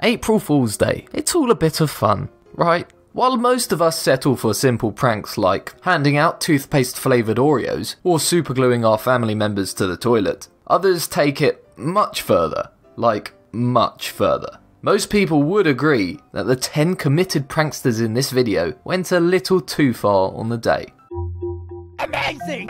April Fool's Day, it's all a bit of fun, right? While most of us settle for simple pranks like handing out toothpaste flavoured Oreos or supergluing our family members to the toilet, others take it much further, like much further. Most people would agree that the 10 committed pranksters in this video went a little too far on the day. Amazing!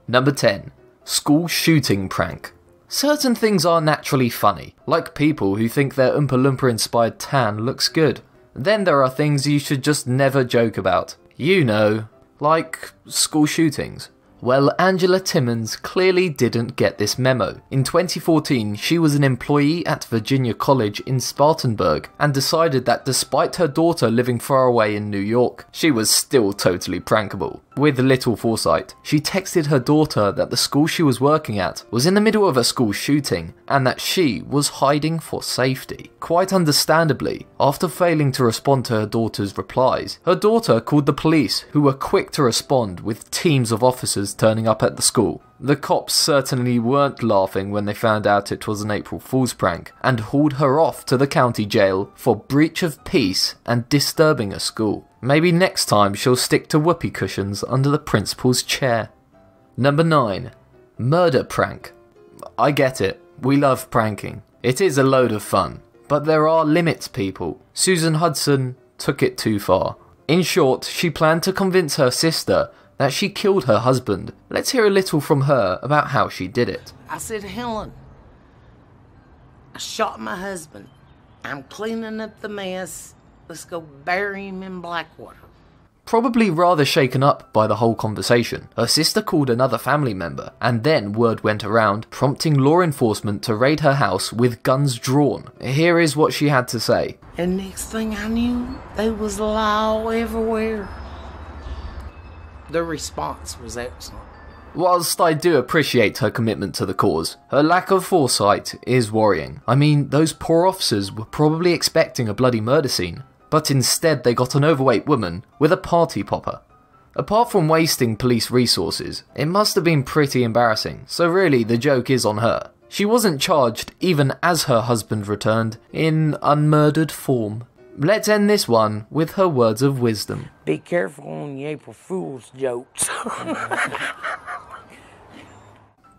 Number 10. School shooting prank. Certain things are naturally funny, like people who think their Oompa Loompa inspired tan looks good. Then there are things you should just never joke about. You know, like school shootings. Well, Angela Timmons clearly didn't get this memo. In 2014, she was an employee at Virginia College in Spartanburg and decided that despite her daughter living far away in New York, she was still totally prankable. With little foresight, she texted her daughter that the school she was working at was in the middle of a school shooting and that she was hiding for safety. Quite understandably, after failing to respond to her daughter's replies, her daughter called the police, who were quick to respond with teams of officers turning up at the school. The cops certainly weren't laughing when they found out it was an April Fool's prank and hauled her off to the county jail for breach of peace and disturbing a school. Maybe next time she'll stick to whoopee cushions under the principal's chair. Number 9. Murder prank. I get it, we love pranking. It is a load of fun. But there are limits, people. Susan Hudson took it too far. In short, she planned to convince her sister that she killed her husband. Let's hear a little from her about how she did it. I said, Helen, I shot my husband. I'm cleaning up the mess. Let's go bury him in Blackwater. Probably rather shaken up by the whole conversation, her sister called another family member, and then word went around, prompting law enforcement to raid her house with guns drawn. Here is what she had to say. And next thing I knew, there was law everywhere. The response was excellent. Whilst I do appreciate her commitment to the cause, her lack of foresight is worrying. I mean, those poor officers were probably expecting a bloody murder scene, but instead they got an overweight woman with a party popper. Apart from wasting police resources, it must have been pretty embarrassing, so really the joke is on her. She wasn't charged even as her husband returned in unmurdered form. Let's end this one with her words of wisdom. Be careful on the April Fool's jokes.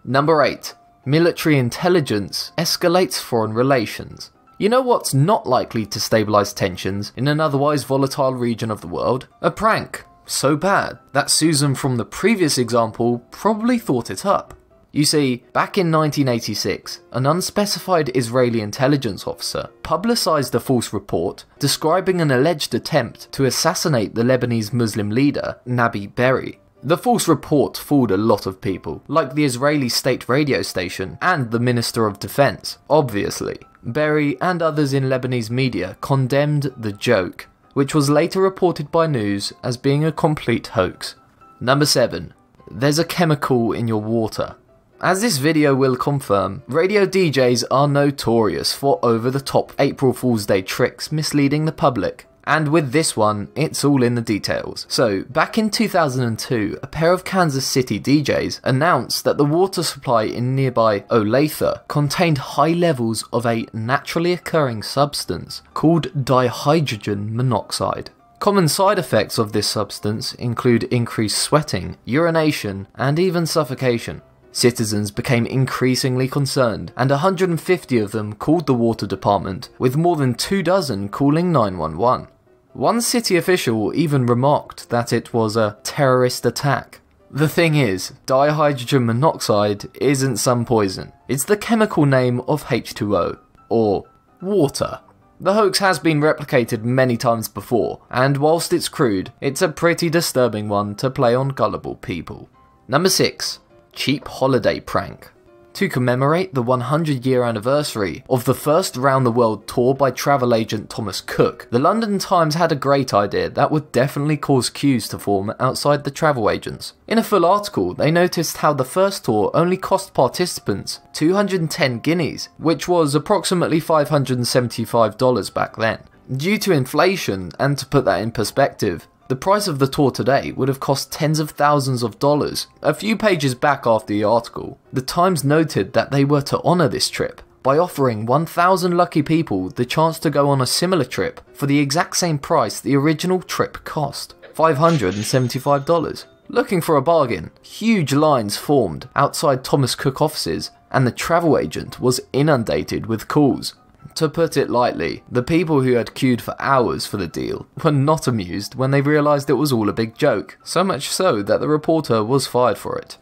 Number 8. Military intelligence escalates foreign relations. You know what's not likely to stabilise tensions in an otherwise volatile region of the world? A prank. So bad that Susan from the previous example probably thought it up. You see, back in 1986, an unspecified Israeli intelligence officer publicised a false report describing an alleged attempt to assassinate the Lebanese Muslim leader, Nabi Berri. The false report fooled a lot of people, like the Israeli state radio station and the Minister of Defence. Obviously, Berri and others in Lebanese media condemned the joke, which was later reported by news as being a complete hoax. Number 7. There's a chemical in your water. As this video will confirm, radio DJs are notorious for over-the-top April Fool's Day tricks misleading the public. And with this one, it's all in the details. So, back in 2002, a pair of Kansas City DJs announced that the water supply in nearby Olathe contained high levels of a naturally occurring substance called dihydrogen monoxide. Common side effects of this substance include increased sweating, urination, and even suffocation. Citizens became increasingly concerned, and 150 of them called the water department, with more than 24 calling 911. One city official even remarked that it was a terrorist attack. The thing is, dihydrogen monoxide isn't some poison. It's the chemical name of H2O, or water. The hoax has been replicated many times before, and whilst it's crude, it's a pretty disturbing one to play on gullible people. Number 6. Cheap holiday prank. To commemorate the 100-year anniversary of the first round-the-world tour by travel agent Thomas Cook, the London Times had a great idea that would definitely cause queues to form outside the travel agents. In a full article, they noticed how the first tour only cost participants 210 guineas, which was approximately $575 back then. Due to inflation, and to put that in perspective, the price of the tour today would have cost tens of thousands of dollars. A few pages back after the article, the Times noted that they were to honour this trip by offering 1,000 lucky people the chance to go on a similar trip for the exact same price the original trip cost, $575. Looking for a bargain, huge lines formed outside Thomas Cook offices and the travel agent was inundated with calls. To put it lightly, the people who had queued for hours for the deal were not amused when they realised it was all a big joke, so much so that the reporter was fired for it.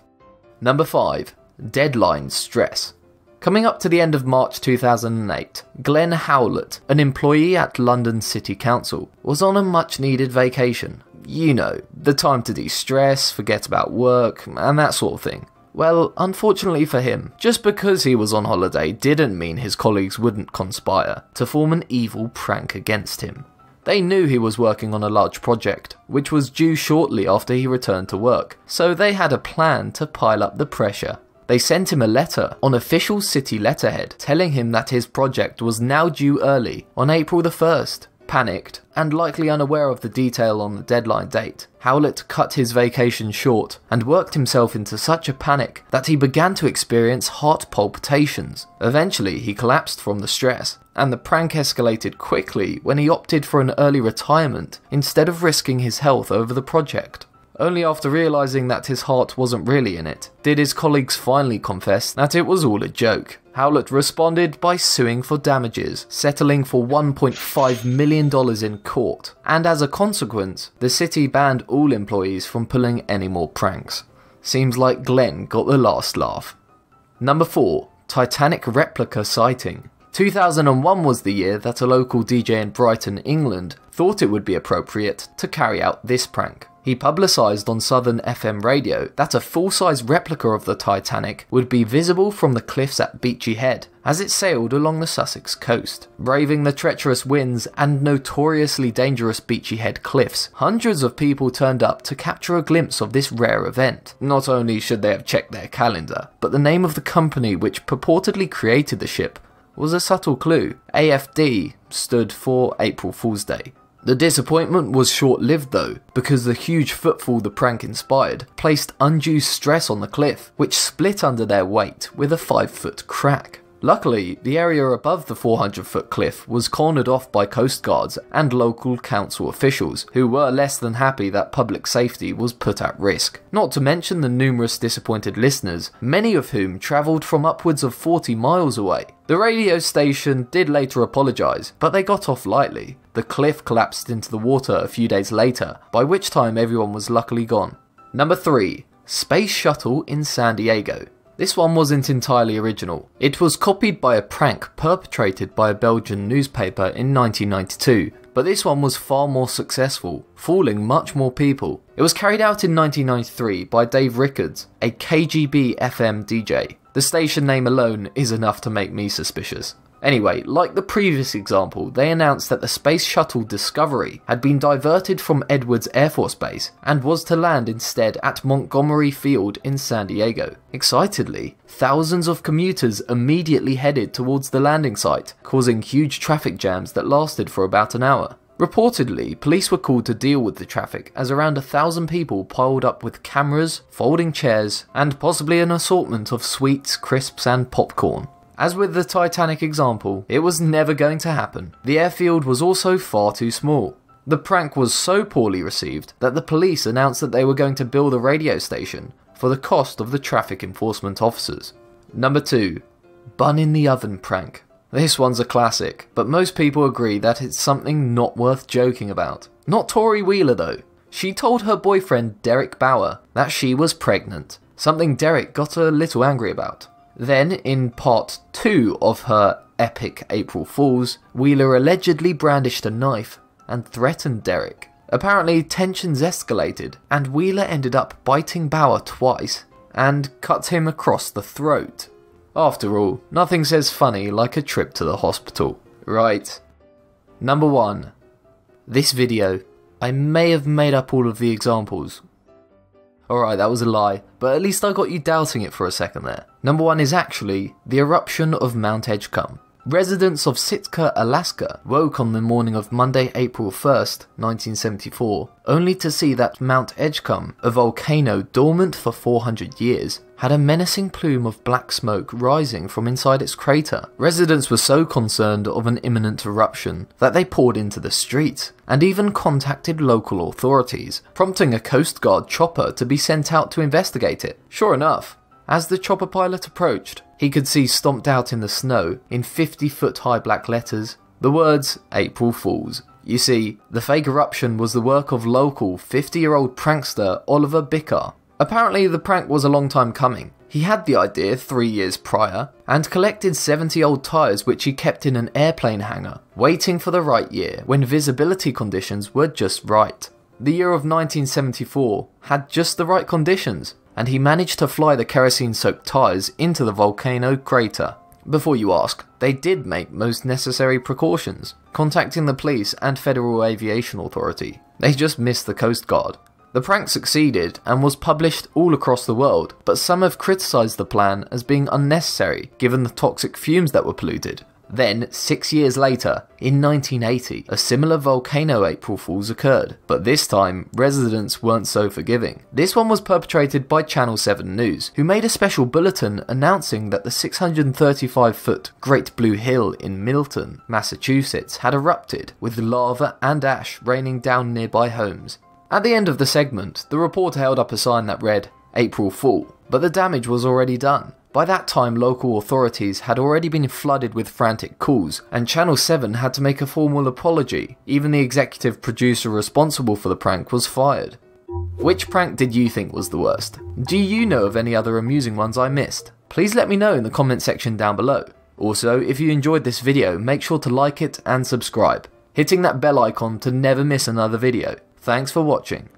Number 5. Deadline stress. Coming up to the end of March 2008, Glenn Howlett, an employee at London City Council, was on a much needed vacation. You know, the time to de-stress, forget about work, and that sort of thing. Well, unfortunately for him, just because he was on holiday didn't mean his colleagues wouldn't conspire to form an evil prank against him. They knew he was working on a large project, which was due shortly after he returned to work, so they had a plan to pile up the pressure. They sent him a letter on official city letterhead telling him that his project was now due early on April the 1st. Panicked, and likely unaware of the detail on the deadline date, Howlett cut his vacation short and worked himself into such a panic that he began to experience heart palpitations. Eventually, he collapsed from the stress, and the prank escalated quickly when he opted for an early retirement instead of risking his health over the project. Only after realising that his heart wasn't really in it, did his colleagues finally confess that it was all a joke. Howlett responded by suing for damages, settling for $1.5 million in court, and as a consequence, the city banned all employees from pulling any more pranks. Seems like Glenn got the last laugh. Number 4. Titanic replica sighting. 2001 was the year that a local DJ in Brighton, England, thought it would be appropriate to carry out this prank. He publicised on Southern FM radio that a full-size replica of the Titanic would be visible from the cliffs at Beachy Head as it sailed along the Sussex coast. Braving the treacherous winds and notoriously dangerous Beachy Head cliffs, hundreds of people turned up to capture a glimpse of this rare event. Not only should they have checked their calendar, but the name of the company which purportedly created the ship was a subtle clue. AFD stood for April Fool's Day. The disappointment was short-lived though, because the huge footfall the prank inspired placed undue stress on the cliff, which split under their weight with a 5-foot crack. Luckily, the area above the 400-foot cliff was cornered off by coast guards and local council officials, who were less than happy that public safety was put at risk. Not to mention the numerous disappointed listeners, many of whom travelled from upwards of 40 miles away. The radio station did later apologise, but they got off lightly. The cliff collapsed into the water a few days later, by which time everyone was luckily gone. Number 3. Space Shuttle in San Diego. This one wasn't entirely original. It was copied by a prank perpetrated by a Belgian newspaper in 1992, but this one was far more successful, fooling much more people. It was carried out in 1993 by Dave Rickards, a KGB FM DJ. The station name alone is enough to make me suspicious. Anyway, like the previous example, they announced that the Space Shuttle Discovery had been diverted from Edwards Air Force Base and was to land instead at Montgomery Field in San Diego. Excitedly, thousands of commuters immediately headed towards the landing site, causing huge traffic jams that lasted for about an hour. Reportedly, police were called to deal with the traffic as around 1,000 people piled up with cameras, folding chairs, and possibly an assortment of sweets, crisps, and popcorn. As with the Titanic example, it was never going to happen. The airfield was also far too small. The prank was so poorly received that the police announced that they were going to build a radio station for the cost of the traffic enforcement officers. Number 2. Bun in the oven prank. This one's a classic, but most people agree that it's something not worth joking about. Not Tori Wheeler though. She told her boyfriend Derek Bauer that she was pregnant, something Derek got a little angry about. Then, in part 2 of her epic April Fools, Wheeler allegedly brandished a knife and threatened Derek. Apparently, tensions escalated, and Wheeler ended up biting Bauer twice and cut him across the throat. After all, nothing says funny like a trip to the hospital, right? Number 1. This video. I may have made up all of the examples. Alright, that was a lie, but at least I got you doubting it for a second there. Number 1 is actually the eruption of Mount Edgecumbe. Residents of Sitka, Alaska woke on the morning of Monday, April 1st, 1974, only to see that Mount Edgecumbe, a volcano dormant for 400 years, had a menacing plume of black smoke rising from inside its crater. Residents were so concerned of an imminent eruption that they poured into the streets, and even contacted local authorities, prompting a Coast Guard chopper to be sent out to investigate it. Sure enough, as the chopper pilot approached, he could see stomped out in the snow, in 50-foot high black letters, the words April Fools. You see, the fake eruption was the work of local 50-year-old prankster Oliver Bicker. Apparently the prank was a long time coming. He had the idea 3 years prior, and collected 70 old tyres which he kept in an airplane hangar, waiting for the right year when visibility conditions were just right. The year of 1974 had just the right conditions, and he managed to fly the kerosene-soaked tyres into the volcano crater. Before you ask, they did make most necessary precautions, contacting the police and Federal Aviation Authority. They just missed the Coast Guard. The prank succeeded and was published all across the world, but some have criticised the plan as being unnecessary given the toxic fumes that were polluted. Then, 6 years later, in 1980, a similar volcano April Fools occurred, but this time, residents weren't so forgiving. This one was perpetrated by Channel 7 News, who made a special bulletin announcing that the 635-foot Great Blue Hill in Milton, Massachusetts had erupted, with lava and ash raining down nearby homes. At the end of the segment, the reporter held up a sign that read, April Fool, but the damage was already done. By that time, local authorities had already been flooded with frantic calls, and Channel 7 had to make a formal apology. Even the executive producer responsible for the prank was fired. Which prank did you think was the worst? Do you know of any other amusing ones I missed? Please let me know in the comment section down below. Also, if you enjoyed this video, make sure to like it and subscribe, hitting that bell icon to never miss another video. Thanks for watching.